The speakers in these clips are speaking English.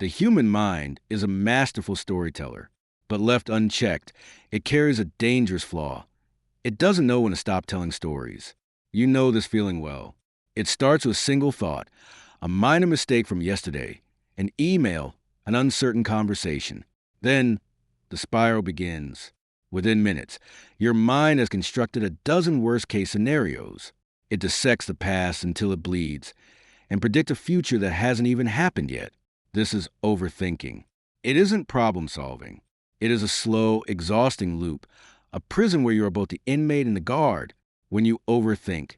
The human mind is a masterful storyteller, but left unchecked, it carries a dangerous flaw. It doesn't know when to stop telling stories. You know this feeling well. It starts with a single thought, a minor mistake from yesterday, an email, an uncertain conversation. Then, the spiral begins. Within minutes, your mind has constructed a dozen worst-case scenarios. It dissects the past until it bleeds, and predicts a future that hasn't even happened yet. This is overthinking. It isn't problem-solving. It is a slow, exhausting loop, a prison where you are both the inmate and the guard. When you overthink,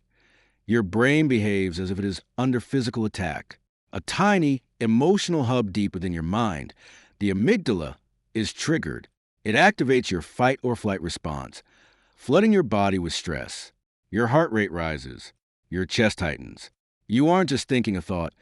your brain behaves as if it is under physical attack. A tiny, emotional hub deep within your mind, the amygdala, is triggered. It activates your fight or flight response, flooding your body with stress. Your heart rate rises. Your chest tightens. You aren't just thinking a thought.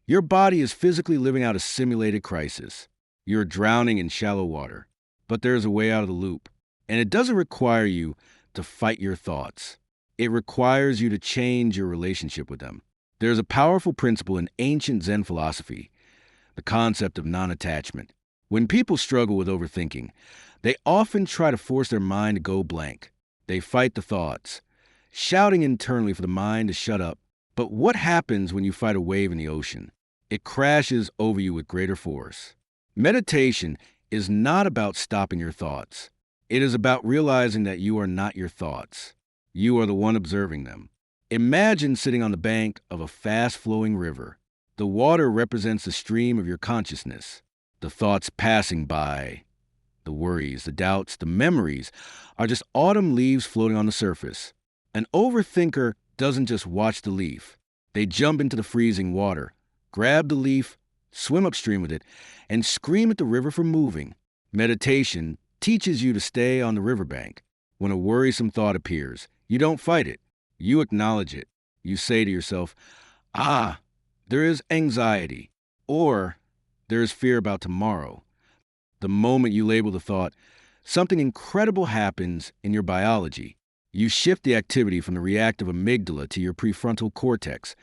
Your body is physically living out a simulated crisis. You're drowning in shallow water. But there's a way out of the loop. And it doesn't require you to fight your thoughts. It requires you to change your relationship with them. There's a powerful principle in ancient Zen philosophy, the concept of non-attachment. When people struggle with overthinking, they often try to force their mind to go blank. They fight the thoughts, shouting internally for the mind to shut up. But what happens when you fight a wave in the ocean? It crashes over you with greater force. Meditation is not about stopping your thoughts. It is about realizing that you are not your thoughts. You are the one observing them. Imagine sitting on the bank of a fast-flowing river. The water represents the stream of your consciousness. The thoughts passing by, the worries, the doubts, the memories are just autumn leaves floating on the surface. An overthinker doesn't just watch the leaf. They jump into the freezing water, grab the leaf, swim upstream with it, and scream at the river for moving. Meditation teaches you to stay on the riverbank. When a worrisome thought appears, you don't fight it. You acknowledge it. You say to yourself, there is anxiety, or there is fear about tomorrow. The moment you label the thought, something incredible happens in your biology. You shift the activity from the reactive amygdala to your prefrontal cortex,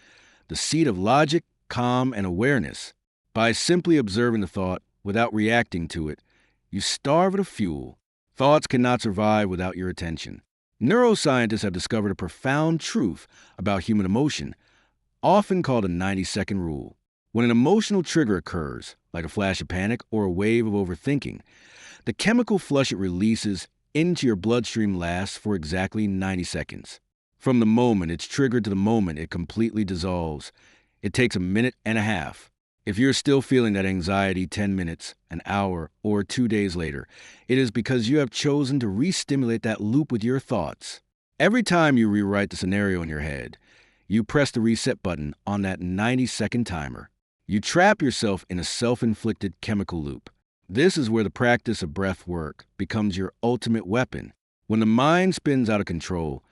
the seat of logic, calm, and awareness. By simply observing the thought without reacting to it, you starve it of fuel. Thoughts cannot survive without your attention. Neuroscientists have discovered a profound truth about human emotion, often called a 90-second rule. When an emotional trigger occurs, like a flash of panic or a wave of overthinking, the chemical flush it releases into your bloodstream lasts for exactly 90 seconds. From the moment it's triggered to the moment it completely dissolves, it takes a minute and a half. If you're still feeling that anxiety 10 minutes, an hour, or 2 days later, it is because you have chosen to re-stimulate that loop with your thoughts. Every time you rewrite the scenario in your head, you press the reset button on that 90-second timer. You trap yourself in a self-inflicted chemical loop. This is where the practice of breath work becomes your ultimate weapon. When the mind spins out of control,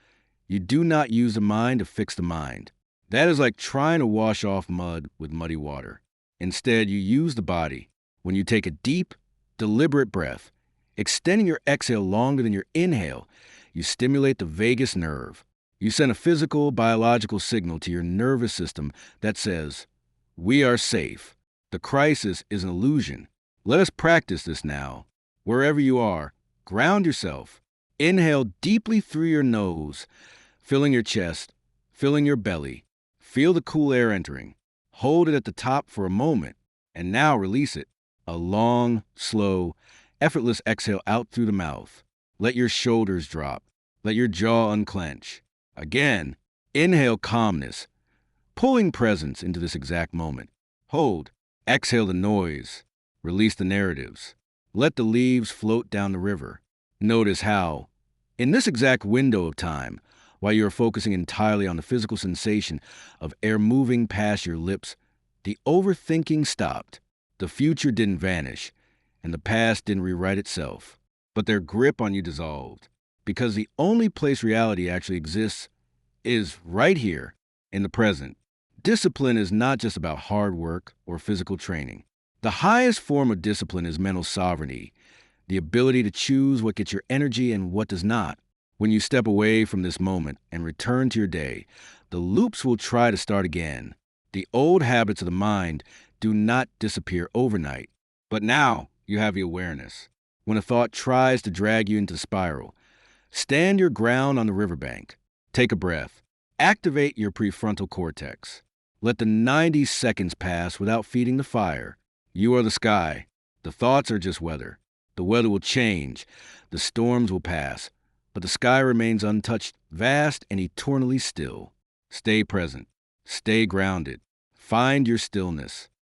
you do not use the mind to fix the mind. That is like trying to wash off mud with muddy water. Instead, you use the body. When you take a deep, deliberate breath, extending your exhale longer than your inhale, you stimulate the vagus nerve. You send a physical, biological signal to your nervous system that says, "We are safe. The crisis is an illusion." Let us practice this now. Wherever you are, ground yourself. Inhale deeply through your nose, filling your chest, filling your belly. Feel the cool air entering. Hold it at the top for a moment, and now release it. A long, slow, effortless exhale out through the mouth. Let your shoulders drop. Let your jaw unclench. Again, inhale calmness, pulling presence into this exact moment. Hold. Exhale the noise. Release the narratives. Let the leaves float down the river. Notice how, in this exact window of time, while you are focusing entirely on the physical sensation of air moving past your lips, the overthinking stopped. The future didn't vanish, and the past didn't rewrite itself. But their grip on you dissolved, because the only place reality actually exists is right here, in the present. Discipline is not just about hard work or physical training. The highest form of discipline is mental sovereignty, the ability to choose what gets your energy and what does not. When you step away from this moment and return to your day, the loops will try to start again. The old habits of the mind do not disappear overnight. But now you have the awareness. When a thought tries to drag you into the spiral, stand your ground on the riverbank. Take a breath. Activate your prefrontal cortex. Let the 90 seconds pass without feeding the fire. You are the sky. The thoughts are just weather. The weather will change. The storms will pass. But the sky remains untouched, vast and eternally still. Stay present. Stay grounded. Find your stillness.